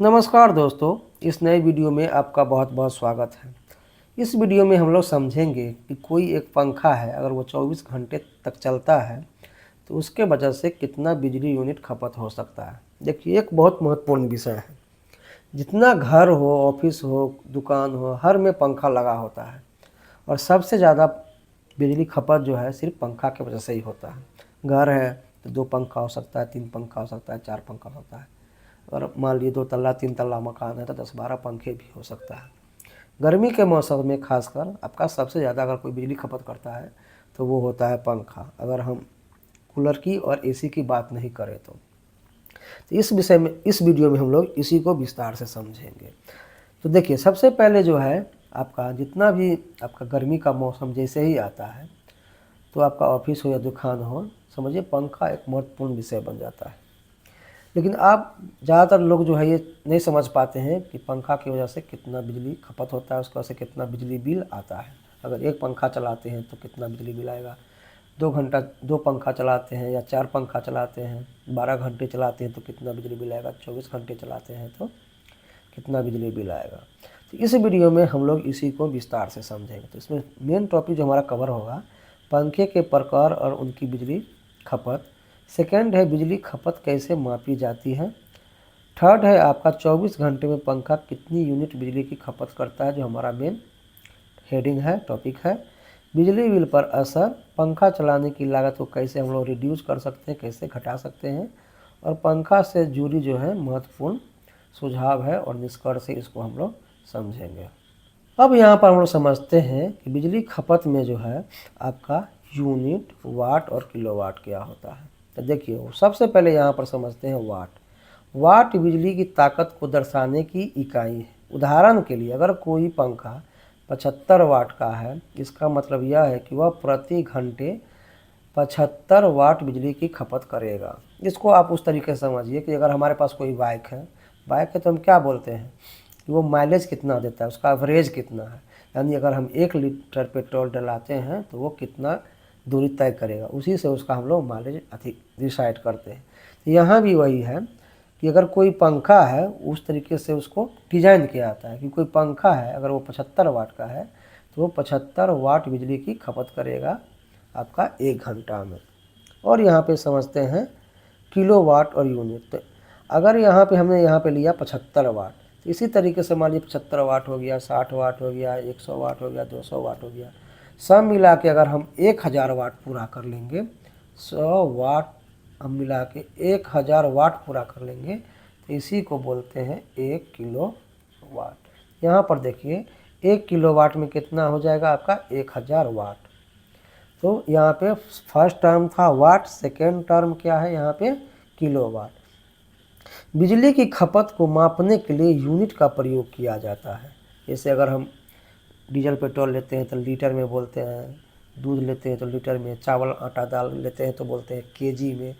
नमस्कार दोस्तों, इस नए वीडियो में आपका बहुत बहुत स्वागत है। इस वीडियो में हम लोग समझेंगे कि कोई एक पंखा है, अगर वो 24 घंटे तक चलता है तो उसके वजह से कितना बिजली यूनिट खपत हो सकता है। देखिए, एक बहुत महत्वपूर्ण विषय है। जितना घर हो, ऑफिस हो, दुकान हो, हर में पंखा लगा होता है और सबसे ज़्यादा बिजली खपत जो है सिर्फ पंखा की वजह से ही होता है। घर है तो 2 पंखा हो सकता है, 3 पंखा हो सकता है, 4 पंखा हो सकता है। और मान लीजिए 2 तल्ला 3 तल्ला मकान है तो 10-12 पंखे भी हो सकता है। गर्मी के मौसम में खासकर आपका सबसे ज़्यादा अगर कोई बिजली खपत करता है तो वो होता है पंखा, अगर हम कूलर की और एसी की बात नहीं करें तो। इस विषय में, इस वीडियो में हम लोग इसी को विस्तार से समझेंगे। तो देखिए, सबसे पहले जो है आपका जितना भी आपका गर्मी का मौसम जैसे ही आता है तो आपका ऑफिस हो या दुकान हो, समझिए पंखा एक महत्वपूर्ण विषय बन जाता है। लेकिन आप ज़्यादातर लोग जो है ये नहीं समझ पाते हैं कि पंखा की वजह से कितना बिजली खपत होता है, उसकी वजह से कितना बिजली बिल आता है। अगर एक पंखा चलाते हैं तो कितना बिजली बिल आएगा, 2 घंटा 2 पंखा चलाते हैं या 4 पंखा चलाते हैं, 12 घंटे चलाते हैं तो कितना बिजली बिल आएगा, 24 घंटे चलाते हैं तो कितना बिजली बिल आएगा। तो इस वीडियो में हम लोग इसी को विस्तार से समझेंगे। तो इसमें मेन टॉपिक जो हमारा कवर होगा, पंखे के प्रकार और उनकी बिजली खपत। सेकंड है बिजली खपत कैसे मापी जाती है। थर्ड है आपका 24 घंटे में पंखा कितनी यूनिट बिजली की खपत करता है, जो हमारा मेन हेडिंग है, टॉपिक है। बिजली बिल पर असर, पंखा चलाने की लागत को कैसे हम लोग रिड्यूस कर सकते हैं, कैसे घटा सकते हैं, और पंखा से जुड़ी जो है महत्वपूर्ण सुझाव है और निष्कर्ष से इसको हम लोग समझेंगे। अब यहाँ पर हम लोग समझते हैं कि बिजली खपत में जो है आपका यूनिट, वाट और किलोवाट क्या होता है। तो देखिए, सबसे पहले यहाँ पर समझते हैं वाट। वाट बिजली की ताकत को दर्शाने की इकाई है। उदाहरण के लिए अगर कोई पंखा 75 वाट का है, इसका मतलब यह है कि वह प्रति घंटे 75 वाट बिजली की खपत करेगा। इसको आप उस तरीके से समझिए कि अगर हमारे पास कोई बाइक है तो हम क्या बोलते हैं कि वो माइलेज कितना देता है, उसका एवरेज कितना है। यानी अगर हम 1 लीटर पेट्रोल डलाते हैं तो वो कितना दूरी तय करेगा, उसी से उसका हम लोग माइलेज डिसाइड करते हैं। तो यहाँ भी वही है कि अगर कोई पंखा है, उस तरीके से उसको डिज़ाइन किया जाता है कि कोई पंखा है अगर वो 75 वाट का है तो वो 75 वाट बिजली की खपत करेगा आपका 1 घंटा में। और यहाँ पे समझते हैं किलोवाट और यूनिट। तो अगर यहाँ पे हमने यहाँ पे लिया 75 वाट, तो इसी तरीके से मान लीजिए 75 वाट हो गया, 60 वाट हो गया, 100 वाट हो गया, 200 वाट हो गया, सब मिला के अगर हम 1000 वाट पूरा कर लेंगे, 100 वाट हम मिला के 1000 वाट पूरा कर लेंगे तो इसी को बोलते हैं 1 किलो वाट। यहाँ पर देखिए 1 किलो वाट में कितना हो जाएगा आपका 1000 वाट। तो यहाँ पे फर्स्ट टर्म था वाट, सेकेंड टर्म क्या है यहाँ पे किलोवाट। बिजली की खपत को मापने के लिए यूनिट का प्रयोग किया जाता है। जैसे अगर हम डीजल पेट्रोल लेते हैं तो लीटर में बोलते हैं, दूध लेते हैं तो लीटर में, चावल आटा दाल लेते हैं तो बोलते हैं केजी में।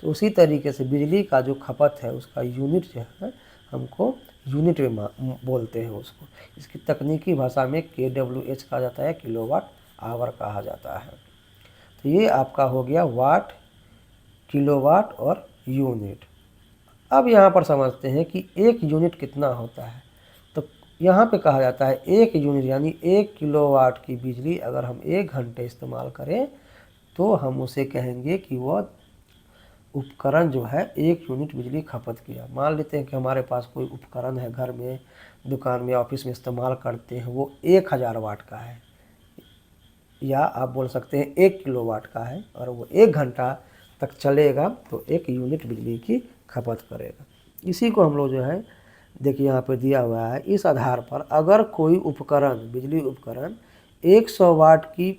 तो उसी तरीके से बिजली का जो खपत है उसका यूनिट जो है हमको यूनिट में बोलते हैं उसको। इसकी तकनीकी भाषा में KWH कहा जाता है, किलोवाट आवर कहा जाता है। तो ये आपका हो गया वाट, किलोवाट और यूनिट। अब यहाँ पर समझते हैं कि 1 यूनिट कितना होता है। तो यहाँ पे कहा जाता है 1 यूनिट यानी 1 किलोवाट की बिजली अगर हम 1 घंटे इस्तेमाल करें तो हम उसे कहेंगे कि वह उपकरण जो है 1 यूनिट बिजली खपत किया। मान लेते हैं कि हमारे पास कोई उपकरण है, घर में, दुकान में, ऑफिस में इस्तेमाल करते हैं, वो 1000 वाट का है, या आप बोल सकते हैं 1 किलोवाट का है और वो 1 घंटा तक चलेगा तो 1 यूनिट बिजली की खपत करेगा। इसी को हम लोग जो है देखिए यहाँ पे दिया हुआ है। इस आधार पर अगर कोई उपकरण, बिजली उपकरण 100 वाट की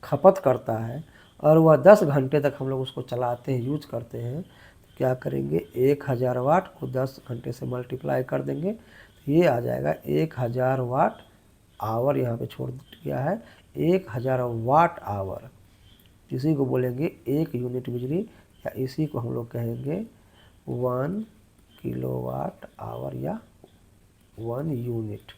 खपत करता है और वह 10 घंटे तक हम लोग उसको चलाते हैं, यूज करते हैं, तो क्या करेंगे 1000 वाट को 10 घंटे से मल्टीप्लाई कर देंगे तो ये आ जाएगा 1000 वाट आवर। यहाँ पे छोड़ दिया है 1000 वाट आवर, इसी को बोलेंगे 1 यूनिट बिजली, या इसी को हम लोग कहेंगे 1 किलोवाट आवर या 1 यूनिट।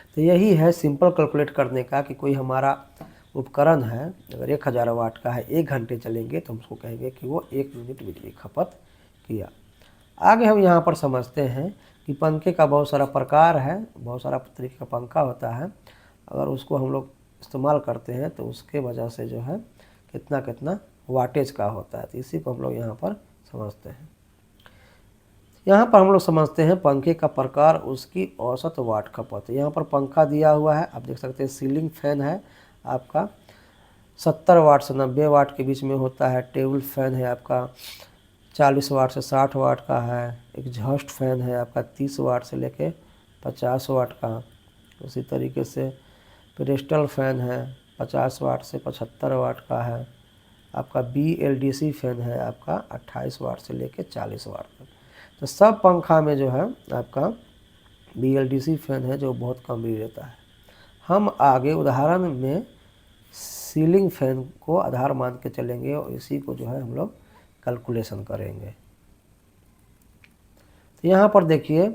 तो यही है सिंपल कैलकुलेट करने का कि कोई हमारा उपकरण है अगर 1000 वाट का है 1 घंटे चलेंगे तो हम उसको कहेंगे कि वो 1 यूनिट बिजली खपत किया। आगे हम यहाँ पर समझते हैं कि पंखे का बहुत सारा प्रकार है, बहुत सारा तरीके का पंखा होता है। अगर उसको हम लोग इस्तेमाल करते हैं तो उसके वजह से जो है कितना कितना वाटेज का होता है, तो इसी को हम लोग यहाँ पर समझते हैं। यहाँ पर हम लोग समझते हैं पंखे का प्रकार, उसकी औसत वाट खपत। यहाँ पर पंखा दिया हुआ है, आप देख सकते हैं सीलिंग फैन है आपका 70 वाट से 90 वाट के बीच में होता है। टेबल फैन है आपका 40 वाट से 60 वाट का है। एग्जॉस्ट फैन है आपका 30 वाट से लेके 50 वाट का। उसी तरीके से पेडेस्टल फैन है 50 वाट से 75 वाट का है। आपका BLDC फैन है आपका 28 वाट से लेके 40 वाट तक। तो सब पंखा में जो है आपका BLDC फैन है जो बहुत कम बिजली देता है। हम आगे उदाहरण में सीलिंग फैन को आधार मान के चलेंगे और इसी को जो है हम लोग कैलकुलेशन करेंगे। तो यहाँ पर देखिए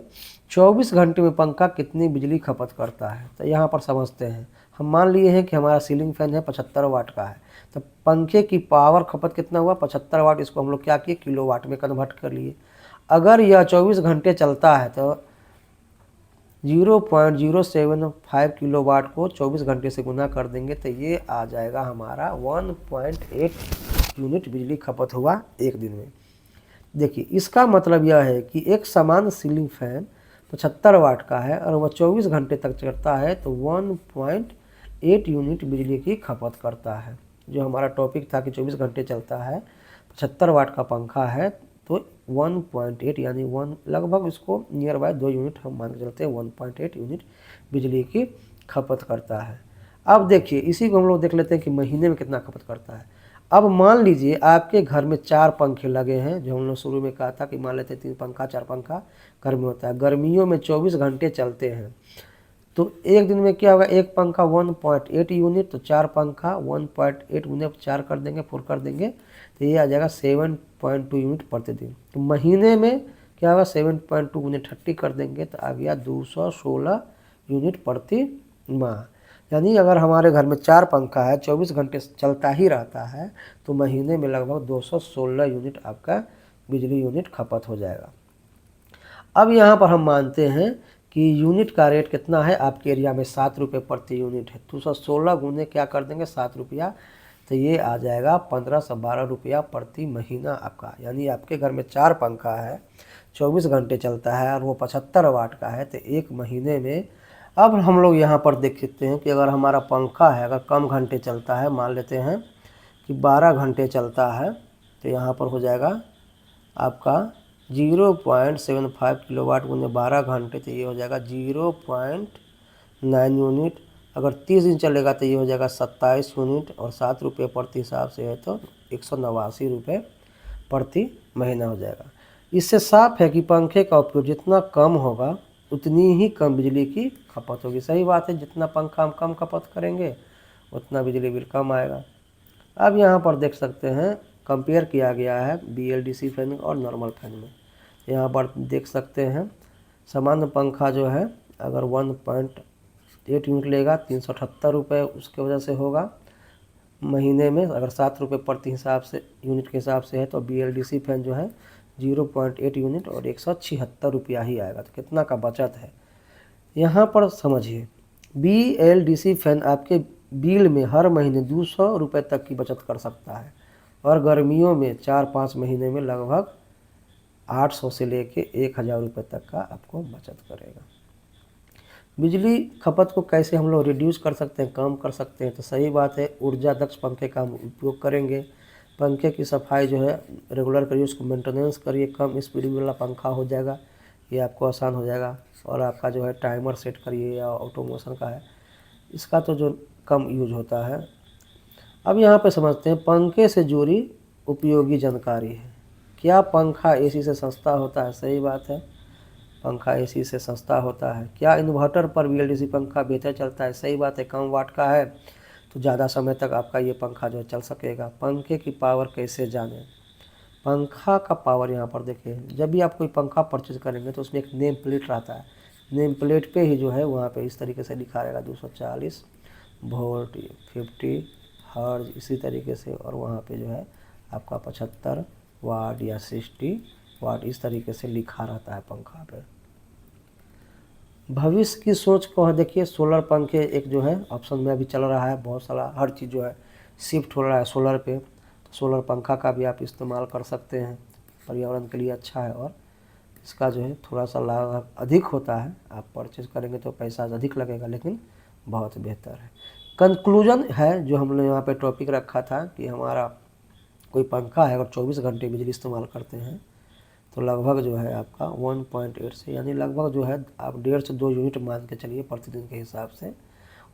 24 घंटे में पंखा कितनी बिजली खपत करता है, तो यहाँ पर समझते हैं। हम मान लिए हैं कि हमारा सीलिंग फैन है 75 वाट का है, तो पंखे की पावर खपत कितना हुआ 75 वाट। इसको हम लोग क्या किए किलो वाट में कन्वर्ट कर लिए। अगर यह 24 घंटे चलता है तो 0.075 किलो वाट को 24 घंटे से गुना कर देंगे तो ये आ जाएगा हमारा 1.8 यूनिट बिजली खपत हुआ एक दिन में। देखिए इसका मतलब यह है कि एक समान सीलिंग फैन 75 वाट का है और वह 24 घंटे तक चलता है तो 1.8 यूनिट बिजली की खपत करता है। जो हमारा टॉपिक था कि 24 घंटे चलता है 75 वाट का पंखा है तो 1.8 यानी लगभग इसको नियर बाय 2 यूनिट हम मान के चलते हैं 1.8 यूनिट बिजली की खपत करता है। अब देखिए इसी को हम लोग देख लेते हैं कि महीने में कितना खपत करता है। अब मान लीजिए आपके घर में 4 पंखे लगे हैं, जो हम लोग शुरू में कहा था कि मान लेते हैं 3 पंखा 4 पंखा घर में होता है। गर्मियों में 24 घंटे चलते हैं तो एक दिन में क्या होगा, एक पंखा 1.8 यूनिट, तो 4 पंखा 1.8 यूनिट 4 कर देंगे 4 कर देंगे तो ये आ जाएगा 7.2 यूनिट प्रति दिन। तो महीने में क्या होगा 7.2 यूनिट 30 कर देंगे तो आ गया 216 यूनिट प्रति माह। यानी अगर हमारे घर में 4 पंखा है 24 घंटे चलता ही रहता है तो महीने में लगभग 216 यूनिट आपका बिजली यूनिट खपत हो जाएगा। अब यहाँ पर हम मानते हैं कि यूनिट का रेट कितना है, आपके एरिया में 7 रुपये प्रति यूनिट है। 216 गुने क्या कर देंगे 7 रुपया, तो ये आ जाएगा 1512 रुपया प्रति महीना आपका। यानी आपके घर में 4 पंखा है 24 घंटे चलता है और वो 75 वाट का है तो एक महीने में। अब हम लोग यहाँ पर देख सकते हैं कि अगर हमारा पंखा है अगर कम घंटे चलता है, मान लेते हैं कि 12 घंटे चलता है तो यहाँ पर हो जाएगा आपका 0.75 किलोवाट गुने 12 घंटे तो ये हो जाएगा 0.9 यूनिट। अगर 30 दिन चलेगा तो ये हो जाएगा 27 यूनिट और 7 रुपये प्रति हिसाब से है तो 189 रुपये प्रति महीना हो जाएगा। इससे साफ है कि पंखे का उपयोग जितना कम होगा उतनी ही कम बिजली की खपत होगी। सही बात है, जितना पंखा हम कम खपत करेंगे उतना बिजली बिल कम आएगा। अब यहाँ पर देख सकते हैं कंपेयर किया गया है BLDC फैन और नॉर्मल फैन में। यहाँ पर देख सकते हैं सामान्य पंखा जो है अगर 1.8 यूनिट लेगा 378 रुपये उसके वजह से होगा महीने में। अगर 7 रुपये प्रति हिसाब से यूनिट के हिसाब से है तो BLDC फैन जो है 0.8 यूनिट और 176 रुपया ही आएगा। तो कितना का बचत है यहाँ पर समझिए। BLDC फैन आपके बिल में हर महीने 200 रुपये तक की बचत कर सकता है और गर्मियों में 4-5 महीने में लगभग 800 से लेके 1000 रुपये तक का आपको बचत करेगा। बिजली खपत को कैसे हम लोग रिड्यूस कर सकते हैं, कम कर सकते हैं, तो सही बात है ऊर्जा दक्ष पंखे का हम उपयोग करेंगे। पंखे की सफाई जो है रेगुलर करिए, उसको मेंटेनेंस करिए, कम स्पीड वाला पंखा हो जाएगा, ये आपको आसान हो जाएगा। और आपका जो है टाइमर सेट करिए या ऑटोमोशन का है इसका तो जो कम यूज होता है। अब यहाँ पे समझते हैं पंखे से जुड़ी उपयोगी जानकारी है। क्या पंखा AC से सस्ता होता है? सही बात है, पंखा AC से सस्ता होता है। क्या इन्वर्टर पर BLDC पंखा बेहतर चलता है? सही बात है, कम वाट का है तो ज़्यादा समय तक आपका ये पंखा जो चल सकेगा। पंखे की पावर कैसे जानें? पंखा का पावर यहाँ पर देखिए, जब भी आप कोई पंखा परचेज करेंगे तो उसमें एक नेम प्लेट रहता है। नेम प्लेट पे ही जो है वहाँ पे इस तरीके से लिखा रहेगा 240 वोल्ट, 50 हर्ज, इसी तरीके से। और वहाँ पे जो है आपका 75 वाट या 60 वाट इस तरीके से लिखा रहता है पंखा पे। भविष्य की सोच को है, देखिए सोलर पंखे एक जो है ऑप्शन में अभी चल रहा है, बहुत सारा हर चीज़ जो है शिफ्ट हो रहा है सोलर पे। तो सोलर पंखा का भी आप इस्तेमाल कर सकते हैं, पर्यावरण के लिए अच्छा है। और इसका जो है थोड़ा सा लाभ अधिक होता है, आप परचेज करेंगे तो पैसा अधिक लगेगा, लेकिन बहुत बेहतर है। कंक्लूजन है जो हमने यहाँ पे टॉपिक रखा था कि हमारा कोई पंखा है अगर 24 घंटे बिजली इस्तेमाल करते हैं तो लगभग जो है आपका 1.8 से, यानी लगभग जो है आप 1.5 से 2 यूनिट मान के चलिए प्रतिदिन के हिसाब से।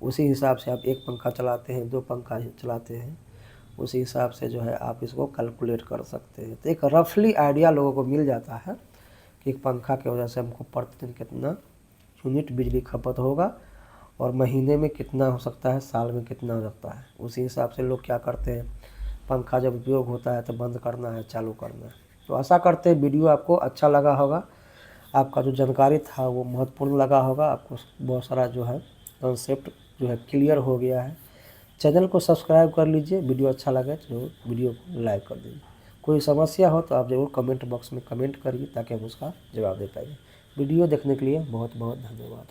उसी हिसाब से आप एक पंखा चलाते हैं, 2 पंखा चलाते हैं, उसी हिसाब से जो है आप इसको कैलकुलेट कर सकते हैं। तो एक रफली आइडिया लोगों को मिल जाता है कि एक पंखा की वजह से हमको प्रतिदिन कितना यूनिट बिजली खपत होगा और महीने में कितना हो सकता है, साल में कितना हो सकता है। उसी हिसाब से लोग क्या करते हैं, पंखा जब उपयोग होता है तो बंद करना है, चालू करना है। तो आशा करते हैं वीडियो आपको अच्छा लगा होगा, आपका जो जानकारी था वो महत्वपूर्ण लगा होगा, आपको बहुत सारा जो है कॉन्सेप्ट जो है क्लियर हो गया है। चैनल को सब्सक्राइब कर लीजिए, वीडियो अच्छा लगे तो वीडियो को लाइक कर दीजिए। कोई समस्या हो तो आप ज़रूर कमेंट बॉक्स में कमेंट करिए ताकि हम उसका जवाब दे पाएंगे। वीडियो देखने के लिए बहुत बहुत धन्यवाद।